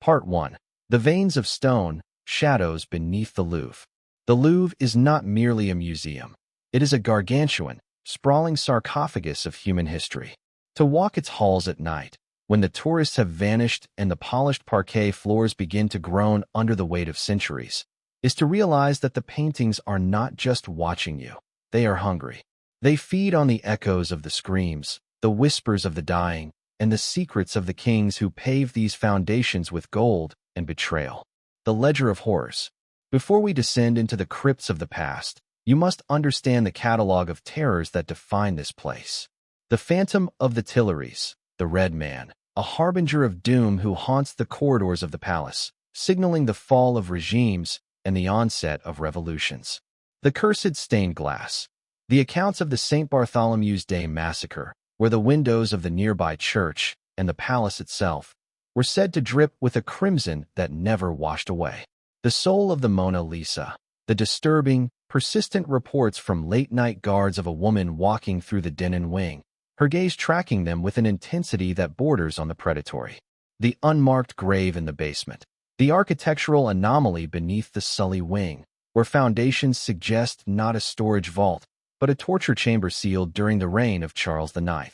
Part 1. The Veins of Stone, Shadows Beneath the Louvre. The Louvre is not merely a museum. It is a gargantuan, sprawling sarcophagus of human history. To walk its halls at night, when the tourists have vanished and the polished parquet floors begin to groan under the weight of centuries, is to realize that the paintings are not just watching you. They are hungry. They feed on the echoes of the screams, the whispers of the dying, and the secrets of the kings who paved these foundations with gold and betrayal. The Ledger of Horrors. Before we descend into the crypts of the past, you must understand the catalog of terrors that define this place. The Phantom of the Tuileries, the Red Man, a harbinger of doom who haunts the corridors of the palace, signaling the fall of regimes and the onset of revolutions. The Cursed Stained Glass. The accounts of the St. Bartholomew's Day massacre, where the windows of the nearby church and the palace itself were said to drip with a crimson that never washed away. The Soul of the Mona Lisa. The disturbing, persistent reports from late-night guards of a woman walking through the Denon wing, her gaze tracking them with an intensity that borders on the predatory. The Unmarked Grave in the Basement. The architectural anomaly beneath the Sully wing, where foundations suggest not a storage vault, but a torture chamber sealed during the reign of Charles IX.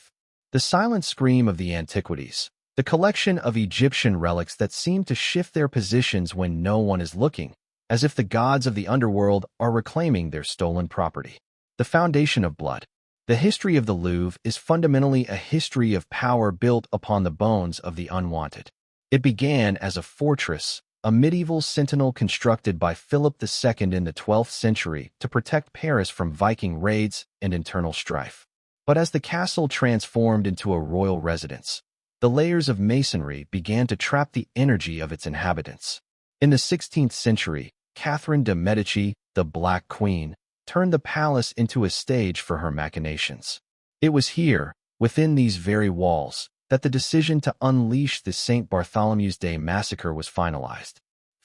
The Silent Scream of the Antiquities. The collection of Egyptian relics that seem to shift their positions when no one is looking, as if the gods of the underworld are reclaiming their stolen property. The Foundation of Blood. The history of the Louvre is fundamentally a history of power built upon the bones of the unwanted. It began as a fortress, a medieval sentinel constructed by Philip II in the 12th century to protect Paris from Viking raids and internal strife. But as the castle transformed into a royal residence, the layers of masonry began to trap the energy of its inhabitants. In the 16th century, Catherine de' Medici, the Black Queen, turned the palace into a stage for her machinations. It was here, within these very walls, that the decision to unleash the St. Bartholomew's Day massacre was finalized.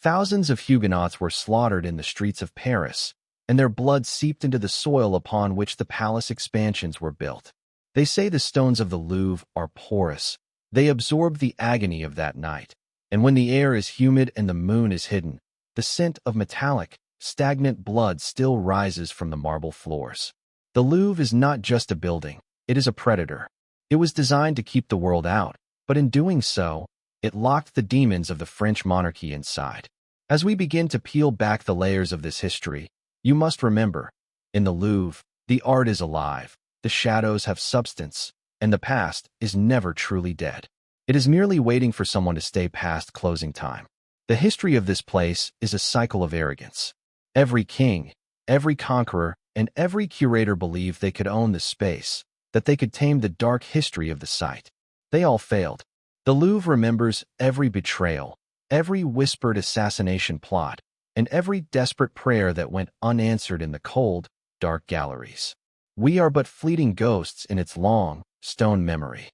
Thousands of Huguenots were slaughtered in the streets of Paris, and their blood seeped into the soil upon which the palace expansions were built. They say the stones of the Louvre are porous. They absorb the agony of that night, and when the air is humid and the moon is hidden, the scent of metallic, stagnant blood still rises from the marble floors. The Louvre is not just a building, it is a predator. It was designed to keep the world out, but in doing so, it locked the demons of the French monarchy inside. As we begin to peel back the layers of this history, you must remember, in the Louvre, the art is alive, the shadows have substance, and the past is never truly dead. It is merely waiting for someone to stay past closing time. The history of this place is a cycle of arrogance. Every king, every conqueror, and every curator believed they could own this space, that they could tame the dark history of the site. They all failed. The Louvre remembers every betrayal, every whispered assassination plot, and every desperate prayer that went unanswered in the cold, dark galleries. We are but fleeting ghosts in its long, stone memory.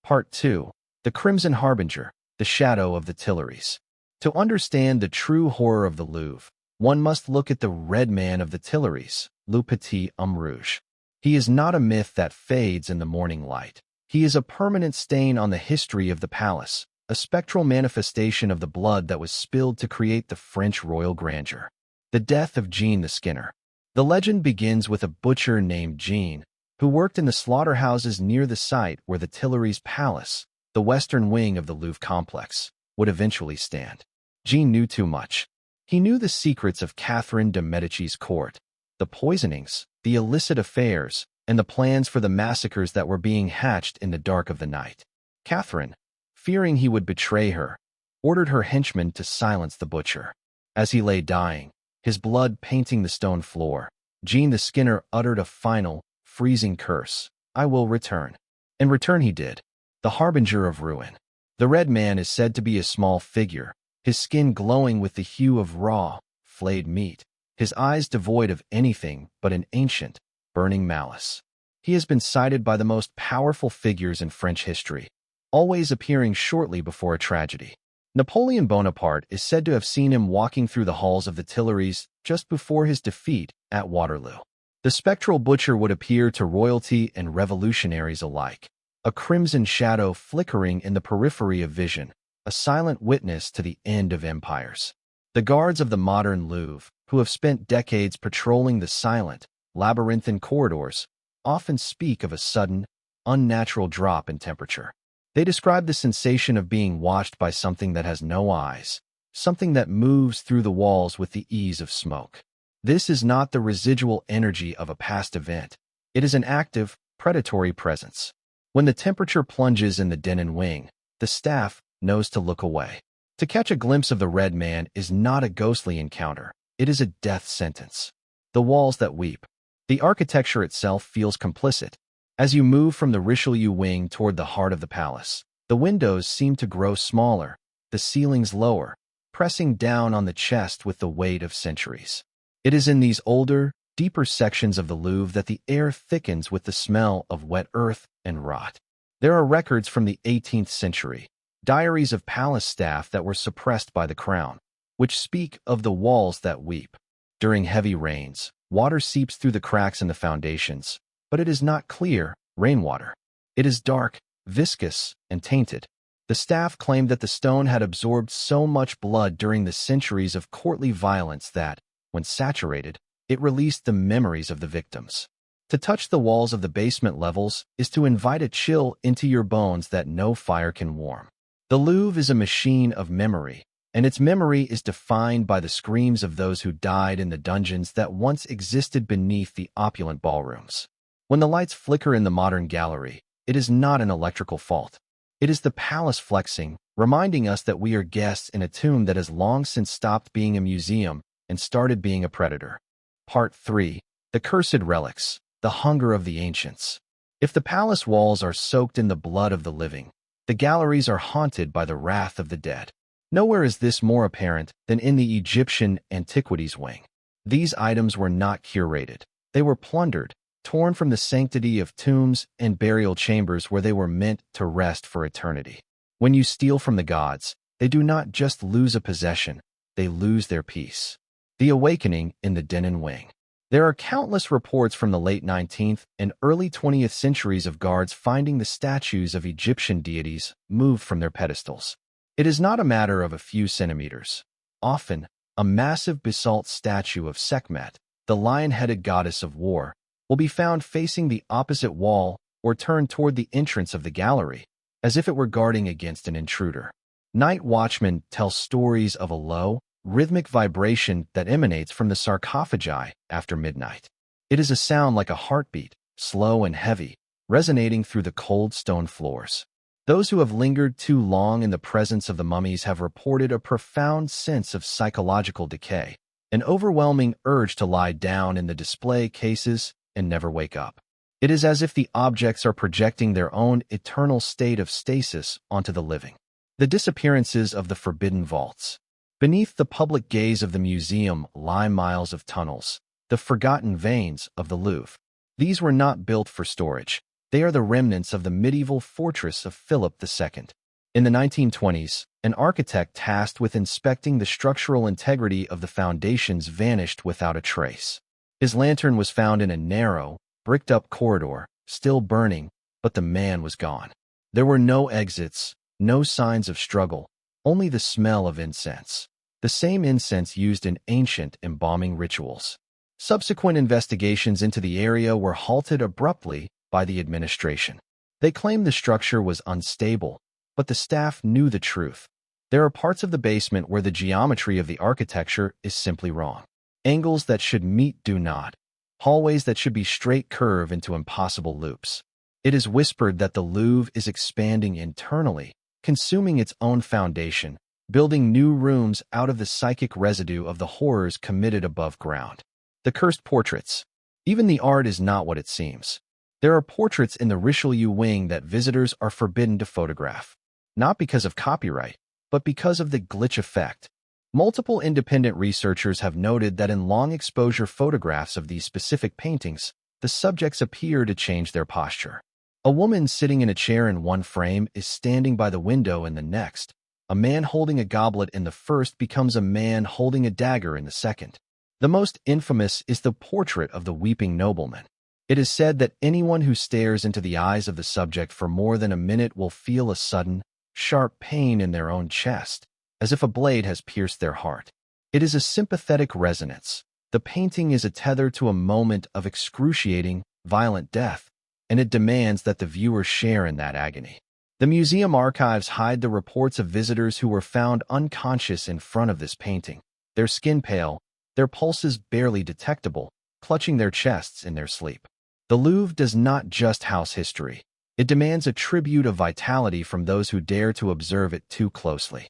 Part 2. The Crimson Harbinger, the Shadow of the Tuileries. To understand the true horror of the Louvre, one must look at the Red Man of the Tuileries, Le Petit Homme Rouge. He is not a myth that fades in the morning light. He is a permanent stain on the history of the palace, a spectral manifestation of the blood that was spilled to create the French royal grandeur. The death of Jean the Skinner. The legend begins with a butcher named Jean, who worked in the slaughterhouses near the site where the Tuileries Palace, the western wing of the Louvre complex, would eventually stand. Jean knew too much. He knew the secrets of Catherine de' Medici's court, the poisonings, the illicit affairs, and the plans for the massacres that were being hatched in the dark of the night. Catherine, fearing he would betray her, ordered her henchmen to silence the butcher. As he lay dying, his blood painting the stone floor, Jean the Skinner uttered a final, freezing curse. "I will return." And return he did, the harbinger of ruin. The Red Man is said to be a small figure, his skin glowing with the hue of raw, flayed meat, his eyes devoid of anything but an ancient, burning malice. He has been cited by the most powerful figures in French history, always appearing shortly before a tragedy. Napoleon Bonaparte is said to have seen him walking through the halls of the Tuileries just before his defeat at Waterloo. The spectral butcher would appear to royalty and revolutionaries alike, a crimson shadow flickering in the periphery of vision, a silent witness to the end of empires. The guards of the modern Louvre, who have spent decades patrolling the silent, labyrinthine corridors, often speak of a sudden, unnatural drop in temperature. They describe the sensation of being watched by something that has no eyes, something that moves through the walls with the ease of smoke. This is not the residual energy of a past event. It is an active, predatory presence. When the temperature plunges in the den and wing, the staff knows to look away. To catch a glimpse of the red man is not a ghostly encounter. It is a death sentence. The walls that weep. The architecture itself feels complicit. As you move from the Richelieu wing toward the heart of the palace, the windows seem to grow smaller, the ceilings lower, pressing down on the chest with the weight of centuries. It is in these older, deeper sections of the Louvre that the air thickens with the smell of wet earth and rot. There are records from the 18th century, diaries of palace staff that were suppressed by the crown, which speak of the walls that weep. During heavy rains, water seeps through the cracks in the foundations, but it is not clear, rainwater. It is dark, viscous, and tainted. The staff claimed that the stone had absorbed so much blood during the centuries of courtly violence that, when saturated, it released the memories of the victims. To touch the walls of the basement levels is to invite a chill into your bones that no fire can warm. The Louvre is a machine of memory, and its memory is defined by the screams of those who died in the dungeons that once existed beneath the opulent ballrooms. When the lights flicker in the modern gallery, it is not an electrical fault. It is the palace flexing, reminding us that we are guests in a tomb that has long since stopped being a museum and started being a predator. Part 3. The Cursed Relics, the Hunger of the Ancients. If the palace walls are soaked in the blood of the living, the galleries are haunted by the wrath of the dead. Nowhere is this more apparent than in the Egyptian Antiquities wing. These items were not curated. They were plundered, torn from the sanctity of tombs and burial chambers where they were meant to rest for eternity. When you steal from the gods, they do not just lose a possession, they lose their peace. The Awakening in the Den and Wing. There are countless reports from the late 19th and early 20th centuries of guards finding the statues of Egyptian deities moved from their pedestals. It is not a matter of a few centimeters. Often, a massive basalt statue of Sekhmet, the lion-headed goddess of war, will be found facing the opposite wall or turned toward the entrance of the gallery, as if it were guarding against an intruder. Night watchmen tell stories of a low, rhythmic vibration that emanates from the sarcophagi after midnight. It is a sound like a heartbeat, slow and heavy, resonating through the cold stone floors. Those who have lingered too long in the presence of the mummies have reported a profound sense of psychological decay, an overwhelming urge to lie down in the display cases and never wake up. It is as if the objects are projecting their own eternal state of stasis onto the living. The disappearances of the forbidden vaults. Beneath the public gaze of the museum lie miles of tunnels, the forgotten veins of the Louvre. These were not built for storage. They are the remnants of the medieval fortress of Philip II. In the 1920s, an architect tasked with inspecting the structural integrity of the foundations vanished without a trace. His lantern was found in a narrow, bricked-up corridor, still burning, but the man was gone. There were no exits, no signs of struggle, only the smell of incense. The same incense used in ancient embalming rituals. Subsequent investigations into the area were halted abruptly by the administration. They claimed the structure was unstable, but the staff knew the truth. There are parts of the basement where the geometry of the architecture is simply wrong. Angles that should meet do not. Hallways that should be straight curve into impossible loops. It is whispered that the Louvre is expanding internally, consuming its own foundation, building new rooms out of the psychic residue of the horrors committed above ground. The cursed portraits. Even the art is not what it seems. There are portraits in the Richelieu wing that visitors are forbidden to photograph, not because of copyright, but because of the glitch effect. Multiple independent researchers have noted that in long-exposure photographs of these specific paintings, the subjects appear to change their posture. A woman sitting in a chair in one frame is standing by the window in the next. A man holding a goblet in the first becomes a man holding a dagger in the second. The most infamous is the portrait of the weeping nobleman. It is said that anyone who stares into the eyes of the subject for more than a minute will feel a sudden, sharp pain in their own chest, as if a blade has pierced their heart. It is a sympathetic resonance. The painting is a tether to a moment of excruciating, violent death, and it demands that the viewer share in that agony. The museum archives hide the reports of visitors who were found unconscious in front of this painting, their skin pale, their pulses barely detectable, clutching their chests in their sleep. The Louvre does not just house history. It demands a tribute of vitality from those who dare to observe it too closely.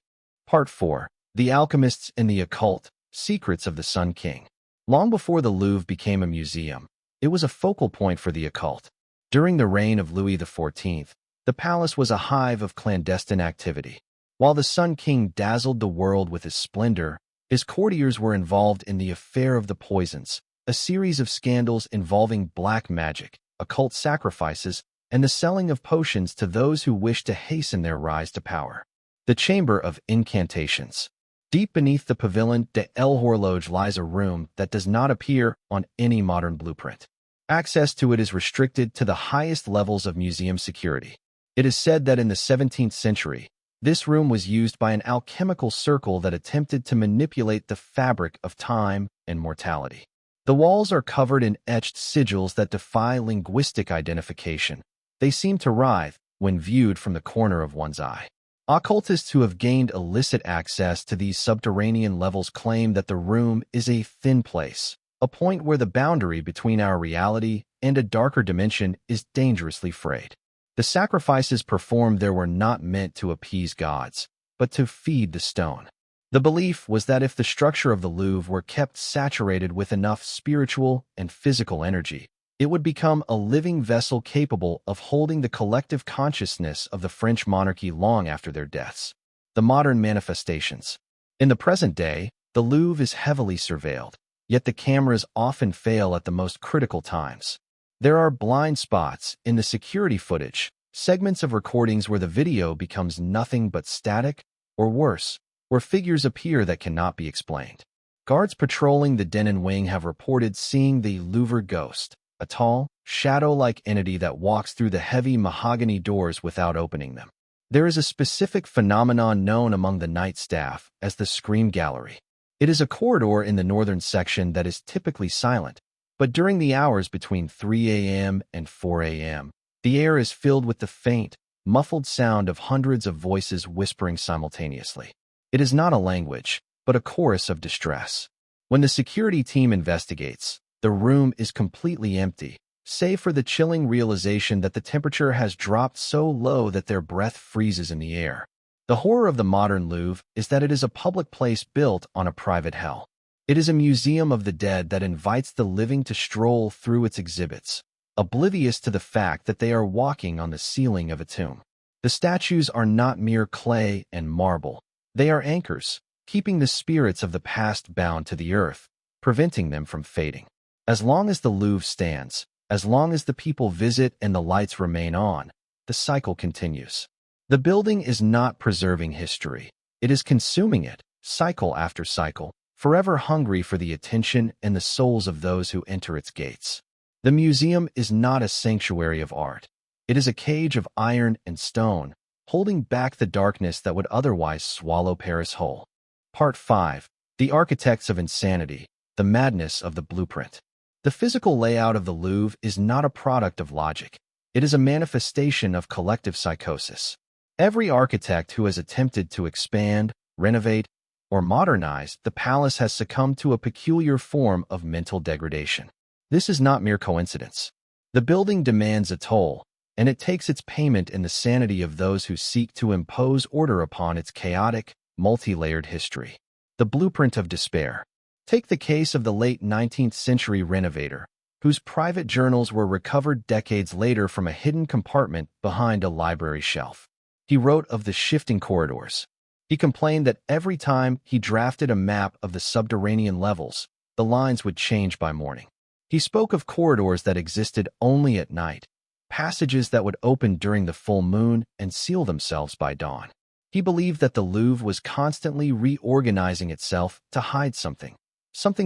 Part 4. The Alchemists and the Occult, Secrets of the Sun King. Long before the Louvre became a museum, it was a focal point for the occult. During the reign of Louis XIV, the palace was a hive of clandestine activity. While the Sun King dazzled the world with his splendor, his courtiers were involved in the Affair of the Poisons, a series of scandals involving black magic, occult sacrifices, and the selling of potions to those who wished to hasten their rise to power. The Chamber of Incantations. Deep beneath the Pavillon de l'Horloge lies a room that does not appear on any modern blueprint. Access to it is restricted to the highest levels of museum security. It is said that in the 17th century, this room was used by an alchemical circle that attempted to manipulate the fabric of time and mortality. The walls are covered in etched sigils that defy linguistic identification. They seem to writhe when viewed from the corner of one's eye. Occultists who have gained illicit access to these subterranean levels claim that the room is a thin place, a point where the boundary between our reality and a darker dimension is dangerously frayed. The sacrifices performed there were not meant to appease gods, but to feed the stone. The belief was that if the structure of the Louvre were kept saturated with enough spiritual and physical energy, it would become a living vessel capable of holding the collective consciousness of the French monarchy long after their deaths. The modern manifestations. In the present day, the Louvre is heavily surveilled, yet the cameras often fail at the most critical times. There are blind spots in the security footage, segments of recordings where the video becomes nothing but static, or worse, where figures appear that cannot be explained. Guards patrolling the Denon wing have reported seeing the Louvre ghost, a tall, shadow-like entity that walks through the heavy mahogany doors without opening them. There is a specific phenomenon known among the night staff as the Scream Gallery. It is a corridor in the northern section that is typically silent, but during the hours between 3 a.m. and 4 a.m., the air is filled with the faint, muffled sound of hundreds of voices whispering simultaneously. It is not a language, but a chorus of distress. When the security team investigates, the room is completely empty, save for the chilling realization that the temperature has dropped so low that their breath freezes in the air. The horror of the modern Louvre is that it is a public place built on a private hell. It is a museum of the dead that invites the living to stroll through its exhibits, oblivious to the fact that they are walking on the ceiling of a tomb. The statues are not mere clay and marble. They are anchors, keeping the spirits of the past bound to the earth, preventing them from fading. As long as the Louvre stands, as long as the people visit and the lights remain on, the cycle continues. The building is not preserving history. It is consuming it, cycle after cycle, forever hungry for the attention and the souls of those who enter its gates. The museum is not a sanctuary of art. It is a cage of iron and stone, holding back the darkness that would otherwise swallow Paris whole. Part 5. The Architects of Insanity, the Madness of the Blueprint. The physical layout of the Louvre is not a product of logic. It is a manifestation of collective psychosis. Every architect who has attempted to expand, renovate, or modernize the palace has succumbed to a peculiar form of mental degradation. This is not mere coincidence. The building demands a toll, and it takes its payment in the sanity of those who seek to impose order upon its chaotic, multi-layered history. The blueprint of despair. Take the case of the late 19th century renovator, whose private journals were recovered decades later from a hidden compartment behind a library shelf. He wrote of the shifting corridors. He complained that every time he drafted a map of the subterranean levels, the lines would change by morning. He spoke of corridors that existed only at night, passages that would open during the full moon and seal themselves by dawn. He believed that the Louvre was constantly reorganizing itself to hide something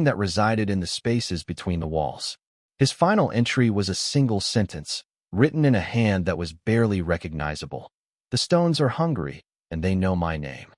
that resided in the spaces between the walls. His final entry was a single sentence, written in a hand that was barely recognizable. The stones are hungry, and they know my name."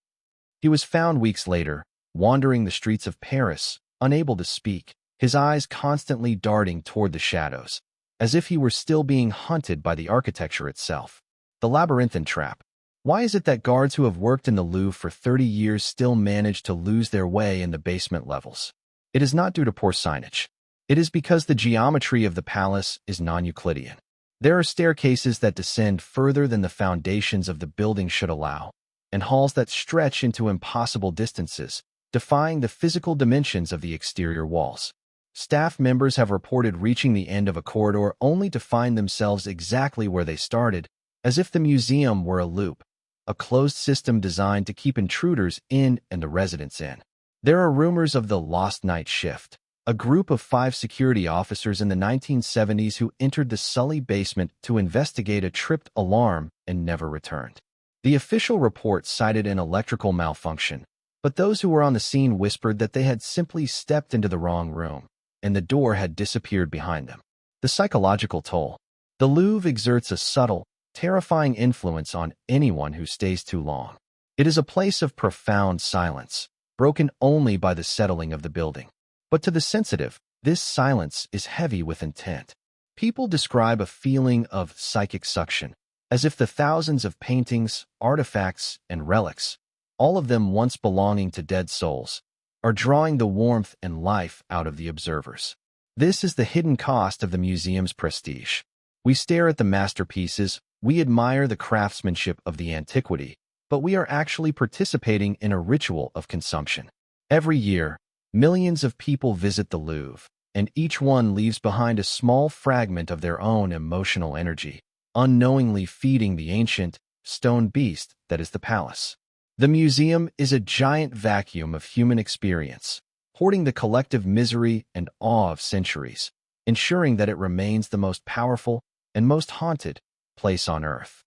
He was found weeks later, wandering the streets of Paris, unable to speak, his eyes constantly darting toward the shadows, as if he were still being hunted by the architecture itself. The labyrinthine trap. Why is it that guards who have worked in the Louvre for 30 years still manage to lose their way in the basement levels? It is not due to poor signage. It is because the geometry of the palace is non-Euclidean. There are staircases that descend further than the foundations of the building should allow, and halls that stretch into impossible distances, defying the physical dimensions of the exterior walls. Staff members have reported reaching the end of a corridor only to find themselves exactly where they started, as if the museum were a loop, a closed system designed to keep intruders in and the residents in. There are rumors of the Lost Night Shift, a group of 5 security officers in the 1970s who entered the Sully basement to investigate a tripped alarm and never returned. The official report cited an electrical malfunction, but those who were on the scene whispered that they had simply stepped into the wrong room, and the door had disappeared behind them. The psychological toll. The Louvre exerts a subtle, terrifying influence on anyone who stays too long. It is a place of profound silence, broken only by the settling of the building. But to the sensitive, this silence is heavy with intent. People describe a feeling of psychic suction, as if the thousands of paintings, artifacts, and relics, all of them once belonging to dead souls, are drawing the warmth and life out of the observers. This is the hidden cost of the museum's prestige. We stare at the masterpieces, we admire the craftsmanship of the antiquity, but we are actually participating in a ritual of consumption. Every year, millions of people visit the Louvre, and each one leaves behind a small fragment of their own emotional energy, unknowingly feeding the ancient, stone beast that is the palace. The museum is a giant vacuum of human experience, hoarding the collective misery and awe of centuries, ensuring that it remains the most powerful and most haunted place on earth.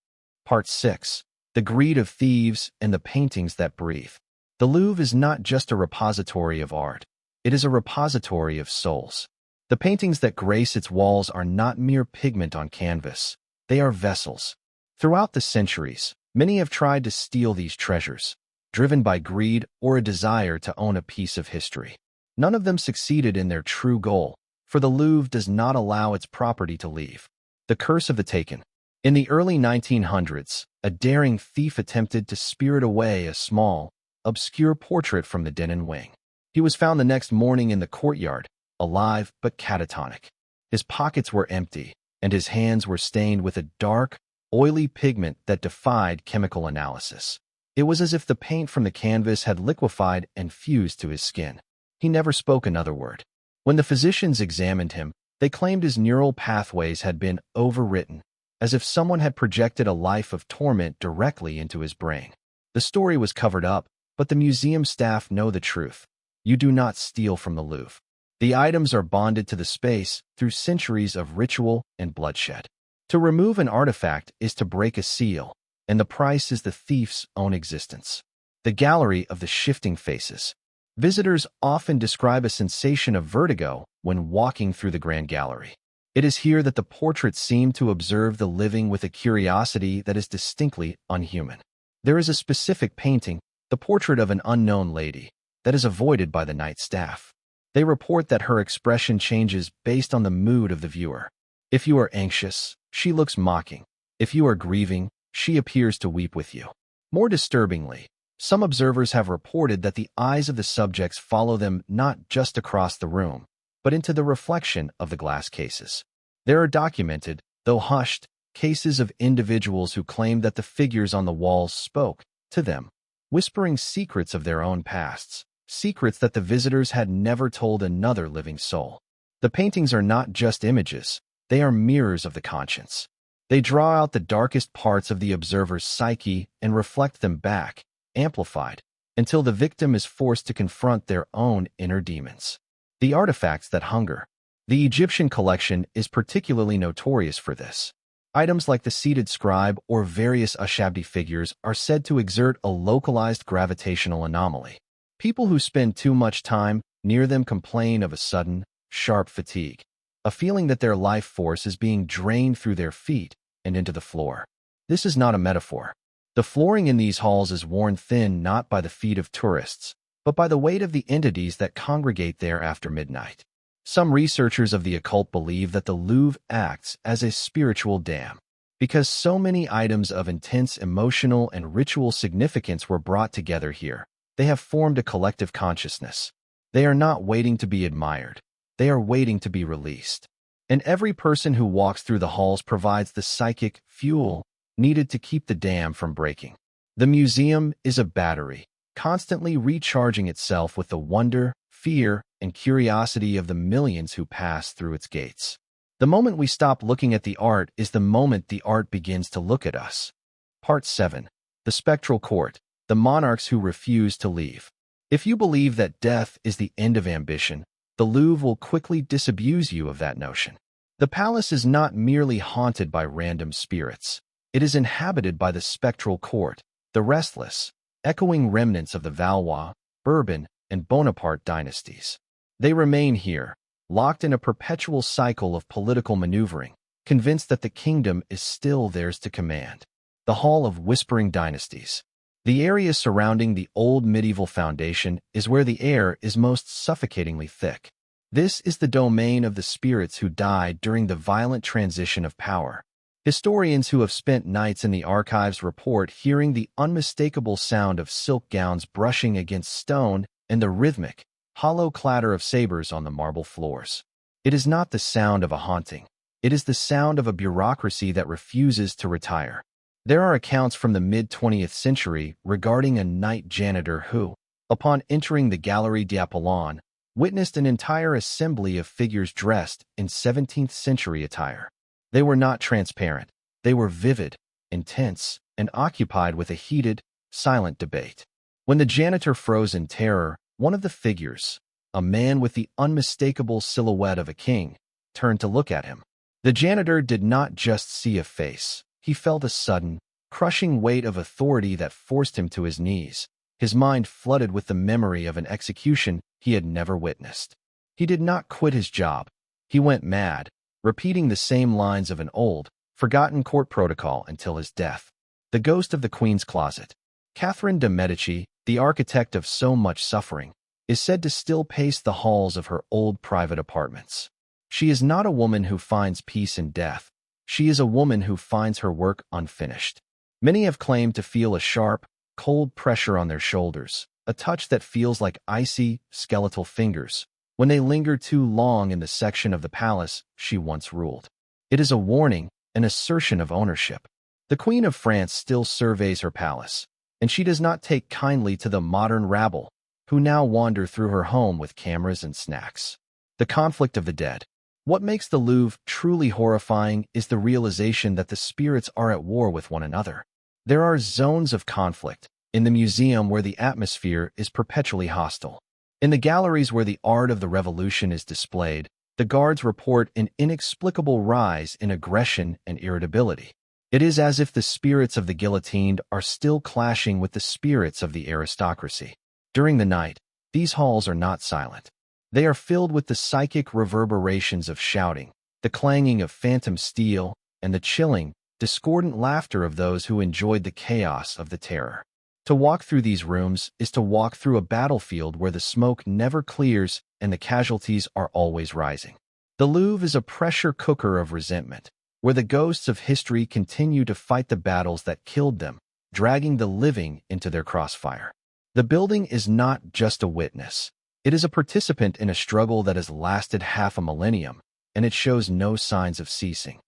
Part 6. The Greed of Thieves and the Paintings That Breathe. The Louvre is not just a repository of art. It is a repository of souls. The paintings that grace its walls are not mere pigment on canvas. They are vessels. Throughout the centuries, many have tried to steal these treasures, driven by greed or a desire to own a piece of history. None of them succeeded in their true goal, for the Louvre does not allow its property to leave. The Curse of the Taken. In the early 1900s, a daring thief attempted to spirit away a small, obscure portrait from the Denon wing. He was found the next morning in the courtyard, alive but catatonic. His pockets were empty, and his hands were stained with a dark, oily pigment that defied chemical analysis. It was as if the paint from the canvas had liquefied and fused to his skin. He never spoke another word. When the physicians examined him, they claimed his neural pathways had been overwritten, as if someone had projected a life of torment directly into his brain. The story was covered up, but the museum staff know the truth. You do not steal from the Louvre. The items are bonded to the space through centuries of ritual and bloodshed. To remove an artifact is to break a seal, and the price is the thief's own existence. The Gallery of the Shifting Faces. Visitors often describe a sensation of vertigo when walking through the Grand Gallery. It is here that the portraits seem to observe the living with a curiosity that is distinctly unhuman. There is a specific painting, the portrait of an unknown lady, that is avoided by the night staff. They report that her expression changes based on the mood of the viewer. If you are anxious, she looks mocking. If you are grieving, she appears to weep with you. More disturbingly, some observers have reported that the eyes of the subjects follow them not just across the room, but into the reflection of the glass cases. There are documented, though hushed, cases of individuals who claimed that the figures on the walls spoke to them, whispering secrets of their own pasts, secrets that the visitors had never told another living soul. The paintings are not just images, they are mirrors of the conscience. They draw out the darkest parts of the observer's psyche and reflect them back, amplified, until the victim is forced to confront their own inner demons. The artifacts that hunger. The Egyptian collection is particularly notorious for this. Items like the seated scribe or various Ushabti figures are said to exert a localized gravitational anomaly. People who spend too much time near them complain of a sudden, sharp fatigue, a feeling that their life force is being drained through their feet and into the floor. This is not a metaphor. The flooring in these halls is worn thin not by the feet of tourists, but by the weight of the entities that congregate there after midnight. Some researchers of the occult believe that the Louvre acts as a spiritual dam. Because so many items of intense emotional and ritual significance were brought together here, they have formed a collective consciousness. They are not waiting to be admired. They are waiting to be released. And every person who walks through the halls provides the psychic fuel needed to keep the dam from breaking. The museum is a battery, constantly recharging itself with the wonder, fear, and curiosity of the millions who pass through its gates. The moment we stop looking at the art is the moment the art begins to look at us. Part 7. The Spectral Court, the Monarchs Who Refuse to Leave. If you believe that death is the end of ambition, the Louvre will quickly disabuse you of that notion. The palace is not merely haunted by random spirits. It is inhabited by the Spectral Court, the restless, echoing remnants of the Valois, Bourbon, and Bonaparte dynasties. They remain here, locked in a perpetual cycle of political maneuvering, convinced that the kingdom is still theirs to command. The Hall of Whispering Dynasties. The area surrounding the old medieval foundation is where the air is most suffocatingly thick. This is the domain of the spirits who died during the violent transition of power. Historians who have spent nights in the archives report hearing the unmistakable sound of silk gowns brushing against stone and the rhythmic, hollow clatter of sabers on the marble floors. It is not the sound of a haunting. It is the sound of a bureaucracy that refuses to retire. There are accounts from the mid-20th century regarding a night janitor who, upon entering the Galerie d'Apollon, witnessed an entire assembly of figures dressed in 17th century attire. They were not transparent. They were vivid, intense, and occupied with a heated, silent debate. When the janitor froze in terror, one of the figures, a man with the unmistakable silhouette of a king, turned to look at him. The janitor did not just see a face. He felt a sudden, crushing weight of authority that forced him to his knees, his mind flooded with the memory of an execution he had never witnessed. He did not quit his job. He went mad, repeating the same lines of an old, forgotten court protocol until his death. The ghost of the Queen's Closet. Catherine de' Medici, the architect of so much suffering, is said to still pace the halls of her old private apartments. She is not a woman who finds peace in death. She is a woman who finds her work unfinished. Many have claimed to feel a sharp, cold pressure on their shoulders, a touch that feels like icy, skeletal fingers, when they linger too long in the section of the palace she once ruled. It is a warning, an assertion of ownership. The Queen of France still surveys her palace, and she does not take kindly to the modern rabble, who now wander through her home with cameras and snacks. The conflict of the dead. What makes the Louvre truly horrifying is the realization that the spirits are at war with one another. There are zones of conflict, in the museum where the atmosphere is perpetually hostile. In the galleries where the art of the revolution is displayed, the guards report an inexplicable rise in aggression and irritability. It is as if the spirits of the guillotined are still clashing with the spirits of the aristocracy. During the night, these halls are not silent. They are filled with the psychic reverberations of shouting, the clanging of phantom steel, and the chilling, discordant laughter of those who enjoyed the chaos of the terror. To walk through these rooms is to walk through a battlefield where the smoke never clears and the casualties are always rising. The Louvre is a pressure cooker of resentment, where the ghosts of history continue to fight the battles that killed them, dragging the living into their crossfire. The building is not just a witness. It is a participant in a struggle that has lasted half a millennium, and it shows no signs of ceasing.